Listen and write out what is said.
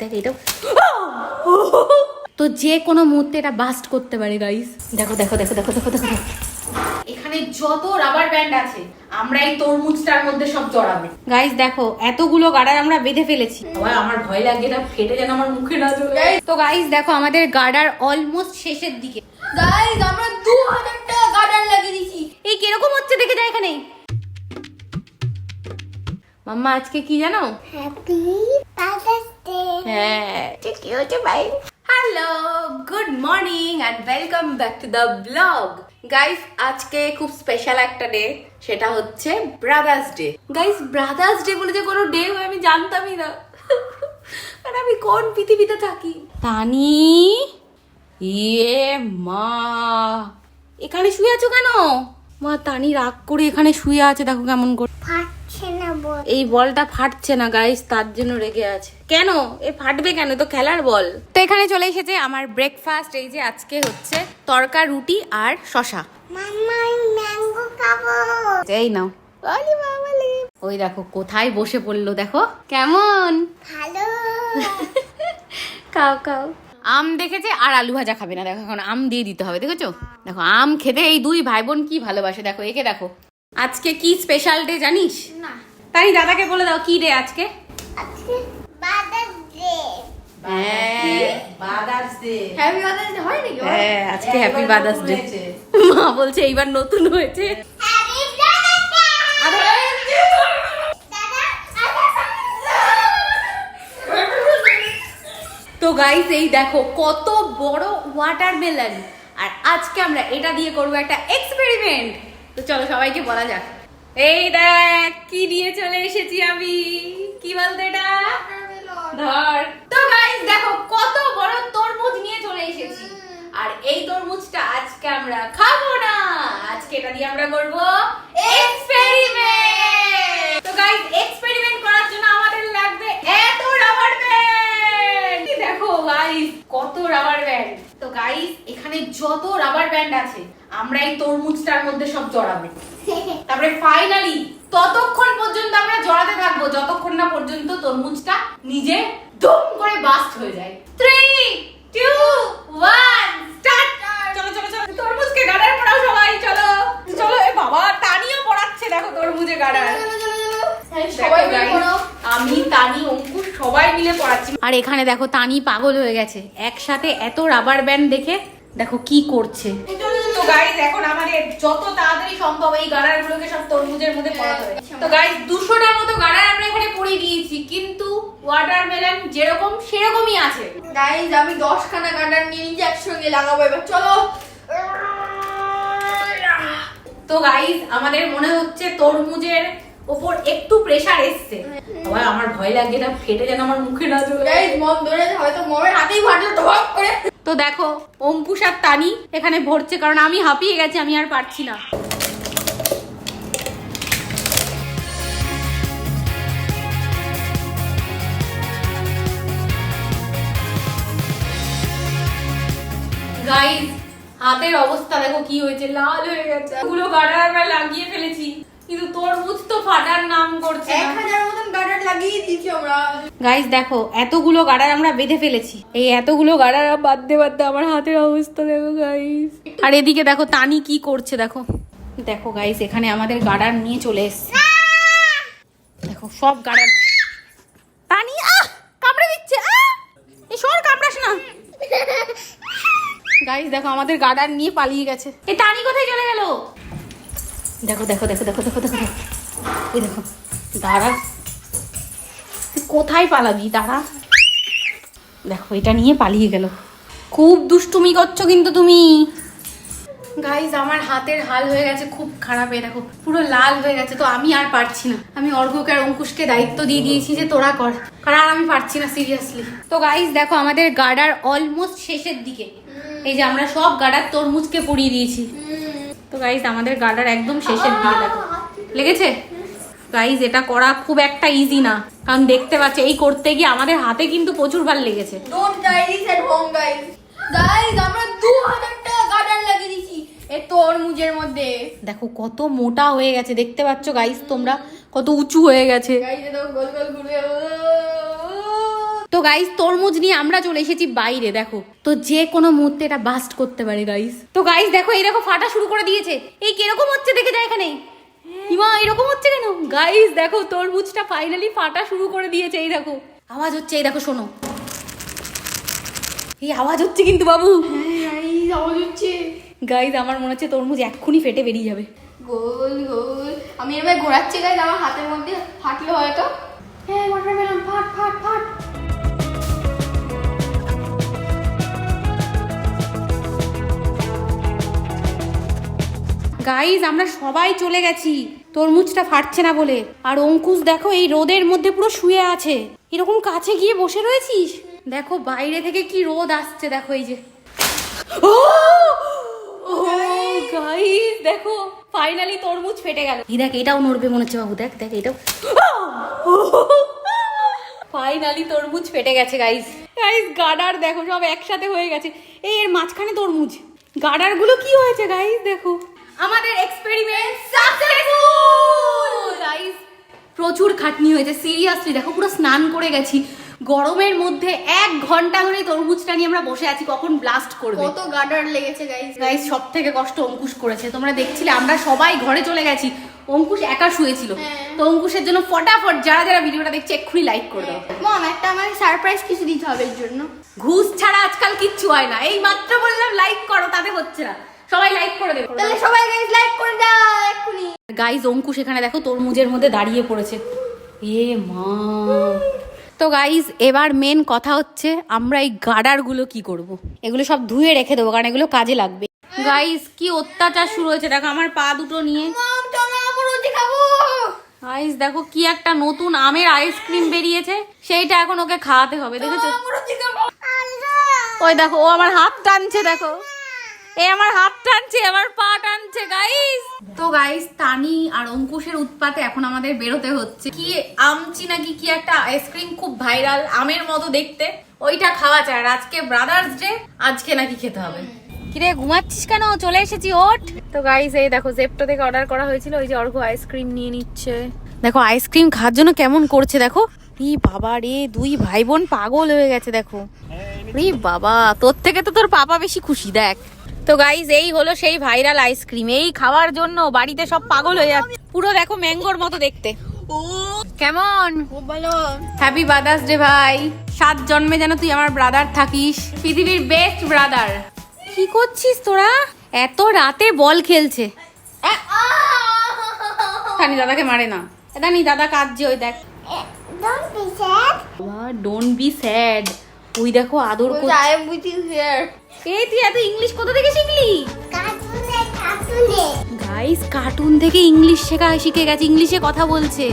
দেখ এটা তো যে কোনো মুহূর্তে এটা বাস্ট করতে পারে গাইস। দেখো দেখো দেখো দেখো দেখো দেখো এখানে যত রাবার ব্যান্ড আছে আমরা এই তরমুজটার মধ্যে সব জড়াবো। গাইস দেখো এতগুলো গার্ডার আমরা বেঁধে ফেলেছি। আমার ভয় লাগে এটা ফেটে যেন আমার মুখে না চলে। তো গাইস দেখো আমাদের গার্ডার অলমোস্ট শেষের দিকে। গাইস আমরা 2000টা গার্ডার লাগিয়ে দিয়েছি। এই কিরকম হচ্ছে দেখে যায় এখানে। মাম্মা আজকে কি জানো? Happy father's day. হ্যাঁ ঠিক আছে ভাই। Hello good morning and welcome back to the blog. Guys আজকে খুব স্পেশাল একটা ডে, সেটা হচ্ছে brother's day. Guys brother's day বলে যে কোনো ডে হয় আমি জানতামই না, আর আমি কোন পৃথিবীতে থাকি। তানি ইয়ে মা এখানে শুয়ে আছো কেন? মা তানি রাগ করে এখানে শুয়ে আছে, দেখো কেমন করে। ফাটছে না বল। এই বলটা ফাটছে না গাইস, তার জন্য রেগে আছে। কেন এ ফাটবে কেন? তো খেলার বল। তো এখানে চলে এসেছে আমার ব্রেকফাস্ট। এই যে আজকে হচ্ছে তড়কা রুটি আর শশা। মাম্মা আমি ম্যাঙ্গো খাবো। এই নাও। আলি বাবালি ওই দেখো কোথায় বসে পড়লো, দেখো কেমন ভালো। খাও খাও। আম দেখেছে আর আলু ভাজা খাবে না, দেখো এখন আম দিয়ে দিতে হবে। দেখেছো দেখো আম খেতে এই দুই ভাই বোন কি ভালোবাসে। দেখো একে দেখো। আজকে কি স্পেশাল ডে জানিস? না তাই দাদাকে বলে দাও কি ডে আজকে। আজকে father's day. Father's day. Happy father's day হয় নাকি? হ্যাঁ আজকে হ্যাপি ফাদার্স ডে। মা বলছে এইবার নতুন হয়েছে। Happy father's day. দাদা তো গাইস এই দেখো কত বড় ওয়াটারমেলন, আর আজকে আমরা এটা দিয়ে করব একটা এক্সপেরিমেন্ট। তো চলো সবাইকে বলা যাক। এই দেখ কি নিয়ে চলে এসেছি আমি। কি বলতে এটা ধর। তো গাইস দেখো কত বড় তরমুজ নিয়ে চলে এসেছি, আর এই তরমুজটা আজকে আমরা খাবো না, আজকে এটা দিয়ে আমরা করব এক্সপেরিমেন্ট। তো গাইস এক্সপেরিমেন্ট করার জন্য আমাদের লাগবে এত রাবার ব্যান্ড। দেখো গাইস কত রাবার ব্যান্ড। তো গাইস এখানে যত রাবার ব্যান্ড আছে আমরা এই তরমুজটার মধ্যে সব জড়াবো। তারপরে ফাইনালি ততক্ষণ পর্যন্ত আমরা জড়াতে থাকবো যতক্ষণ না পর্যন্ত তরমুজটা নিজে ধুম করে বাস্ট হয়ে যায়। 3 2 1 স্টার্ট। চলো চলো চলো তরমুজকে গার্ডার পড়াও সবাই। চলো চলো। এ বাবা তানিও পড়াচ্ছে, দেখো তরমুজে গার্ডার। সবাই মিলে পড়ো। আমি তানি অঙ্কুশ সবাই মিলে পড়াচ্ছি। আর এখানে দেখো তানি পাগল হয়ে গেছে একসাথে এত রাবার ব্যান্ড দেখে। দেখো কি করছে। তো গাইস এখন আমাদের যত তাড়াতাড়ি সম্ভব এই গাড়ারগুলোকে সব তরমুজের মধ্যে পড়াতে হবে। তো গাইস 200টার মতো গাড়ার আমরা এখানে পড়িয়ে দিয়েছি, কিন্তু ওয়াটারমেলন যেরকম সেরকমই আছে। গাইস আমি 10 খানা গার্ডার নিয়ে নিয়ে একসঙ্গে লাগাবো। এবার চলো। তো গাইস আমাদের মনে হচ্ছে তরমুজের উপর একটু প্রেসার এসছে। আমার ভয় লাগে এটা ফেটে যেন আমার মুখে না চলে। গাইস মম ধরে হয়তো মমের হাতেই ফাটলো ধপ করে। তো দেখো অঙ্কুশ আর তানি এখানে ভরছে, কারণ আমি হাঁপিয়ে গেছি, আমি আর পারছি না। গাইস হাতের অবস্থা দেখো কি হয়েছে, লাল হয়ে গেছে। এগুলো গার্ডার আমরা লাগিয়ে ফেলেছি, কিন্তু তরমুজ তো ফাটার নাম করছে না। 1000 মতন গার্ডার লাগিয়ে দিয়েছি আমরা। গাইস দেখো এতগুলো গার্ডার আমরা বেঁধে ফেলেছি। এই এতগুলো গার্ডার বাঁধতে বাঁধতে আমার হাতের অবস্থা দেখো গাইস। আর এদিকে দেখো তানি কি করছে দেখো। দেখো গাইস এখানে আমাদের গার্ডার নিয়ে চলে এসেছে। দেখো সব গার্ডার। তানি কামড়ে দিচ্ছে। এই সর কামড়াস না। গাইস দেখো আমাদের গার্ডার নিয়ে পালিয়ে গেছে। এই তানি কোথায় চলে গেল? দেখো দেখো দেখো দেখো দেখো দেখো এই দেখো। দাঁড়া কোথায় পালাবি, দাঁড়া। দেখো এটা নিয়ে পালিয়ে গেল। খুব দুষ্টুমি করছো কিন্তু তুমি। গাইজ আমার হাতের হাল হয়ে গেছে খুব খারাপ। দেখো পুরো লাল হয়ে গেছে। তো আমি আর পারছি না, আমি অর্ঘ্যকে আর অঙ্কুশকে দায়িত্ব দিয়ে দিয়েছি যে তোরা কর, কারণ আর আমি পারছি না সিরিয়াসলি। তো গাইজ দেখো আমাদের গার্ডার অলমোস্ট শেষের দিকে। এই যে আমরা সব গার্ডার তরমুজকে পরিয়ে দিয়েছি। তো গাইজ আমাদের গার্ডার একদম শেষের দিকে। দেখো লেগেছে। গাইজ এটা করা খুব একটা ইজি না, কারণ দেখতে পাচ্ছ এই করতে গিয়ে আমাদের হাতে কিন্তু প্রচুর বার লেগেছে। Don't try this at home guys. Guys আমরা 2000টা গার্ডার লাগিয়ে দিয়েছি এই তরমুজের মধ্যে। দেখো কত মোটা হয়ে গেছে, দেখতে পাচ্ছ গাইস তোমরা কত উঁচু হয়ে গেছে। গাইস এটা গোল গোল ঘুরে তো গাইস তরমুজ নিয়ে আমরা চলে এসেছি বাইরে, দেখো তো যে কোনো মুহূর্তে এটা বাস্ট করতে পারে গাইস। তো গাইস দেখো এই দেখো ফাটা শুরু করে দিয়েছে। এই কিরকম হচ্ছে দেখে যায় এখানে, ইমা এরকম হচ্ছে কেন? গাইস দেখো তরমুজটা ফাইনালি ফাটা শুরু করে দিয়েছে। এই দেখো আওয়াজ হচ্ছে, এই দেখো শোনো, এই আওয়াজ হচ্ছে কিন্তু বাবু। গাইস আওয়াজ হচ্ছে। গাইস আমার মনে হচ্ছে তরমুজ এক্ষুনি ফেটে বেরিয়ে যাবে। গোল গোল আমি এবার ঘোরাচ্ছি গাইস, আমার হাতের মধ্যে ফাটলো হয়তো। হ্যাঁ ওয়াটারমেলন ফাট ফাট ফাট। গাইস আমরা সবাই চলে গেছি তরমুজটা ফাটছে না বলে। আর অঙ্কুশ দেখো এই রোদের মধ্যে পুরো শুয়ে আছে, এরকম কাছে গিয়ে বসে রয়েছিস। দেখো বাইরে থেকে কি রোদ আসছে, দেখো এই যে। ও গাইস দেখো ফাইনালি তরমুজ ফেটে গেল। এই দেখ এটাও নড়বে মনে হচ্ছে বাবু, দেখ দেখ এটাও। ফাইনালি তরমুজ ফেটে গেছে গাইস। গাইস গাডার দেখো সব একসাথে হয়ে গেছে। এই এর মাঝখানে তরমুজ, গাডার গুলো কি হয়েছে গাইস দেখো। আমাদের এক্সপেরিমেন্ট সাকসেসফুল গাইস। প্রচুর খাটনি হয়েছে সিরিয়াসলি, দেখো পুরো স্নান করে গেছি গরমের মধ্যে। 1 ঘন্টা ধরে তরমুজটা নিয়ে আমরা বসে আছি কখন ব্লাস্ট করবে। কত গাডার লেগেছে গাইস। গাইস সব থেকে কষ্ট অঙ্কুশ করেছে, তোমরা দেখছিলে আমরা সবাই ঘরে চলে গেছি, অঙ্কুশ একা শুয়েছিল। তো অঙ্কুশের জন্য ফটাফট যারা যারা ভিডিওটা দেখছে এক্ষুনি লাইক করে দাও। মম একটা আমাকে সারপ্রাইজ কিছু দিতে হবে এর জন্য। ঘুষ ছাড়া আজকাল কিচ্ছু হয় না। এই মাত্র বললাম লাইক করো, তাতে হচ্ছে না। সবাই লাইক করে দেবে, তাহলে সবাই গাইস লাইক করে দাও এক্ষুনি। গাইস অঙ্কুশ এখানে দেখো তরমুজের মধ্যে দাঁড়িয়ে পড়েছে। এ মা। তো গাইস এবার মেন কথা হচ্ছে আমরা এই গাডারগুলো কি করব। এগুলো সব ধুয়ে রেখে দেবো কারণ এগুলো কাজে লাগবে। গাইস কি অত্যাচার শুরু হয়েছে দেখো আমার পা দুটো নিয়ে। মম চলো আমরা রুটি খাবো। গাইস দেখো কি একটা নতুন আমের আইসক্রিম বেরিয়েছে, সেইটা এখন ওকে খাওয়াতে হবে, দেখেছো? আমরা রুটি খাবো। ওই দেখো ও আমার হাত টানছে, দেখো এই আমার হাত টানছে, আমার পা টানছে গাইস। তো গাইস তানি আর অঙ্কুশের উৎপাতে এখন আমাদের বেরোতে হচ্ছে। কি আমচি নাকি কি একটা আইসক্রিম খুব ভাইরাল, আমের মতো দেখতে, ওইটা খাওয়া চায়। আর আজকে ব্রাদার্স ডে, আজকে নাকি খেতে হবে। কিরে ঘুমাচ্ছিস কেন? চলে এসেছি ওঠ। তো গাইস এই দেখো জেপ্টো থেকে অর্ডার করা হয়েছিল, ওই যে অর্ঘ আইসক্রিম নিয়ে নিচ্ছে। দেখো আইসক্রিম খাওয়ার জন্য কেমন করছে দেখো। ই বাবা রে, 2 ভাই বোন পাগল হয়ে গেছে দেখো। রে বাবা তোর থেকে তো তোর পাপা বেশি খুশি দেখ। তো গাইস এই হলো সেই ভাইরাল আইসক্রিম, এই খাওয়ার জন্য বাড়িতে সব পাগল হয়ে যাচ্ছে। পুরো দেখো ম্যাঙ্গোর মতো দেখতে। কেমন? খুব ভালো। হ্যাপি ব্রাদার্স ডে ভাই। 7 জন্মে যেন তুই আমার ব্রাদার থাকিস, পৃথিবীর বেস্ট ব্রাদার। কি করছিস তোরা? এত রাতে বল খেলছে। তানি দাদাকে মারে না, দানি দাদা কাঁদছে, ওই দেখ। Don't be sad. ওই দেখো আদর করছে। I am with you here. এই তুই এত ইংলিশ কোথা থেকে শিখলি? গাইস কার্টুন থেকে ইংলিশ শেখা শিখে গেছে, ইংলিশে কথা বলছে।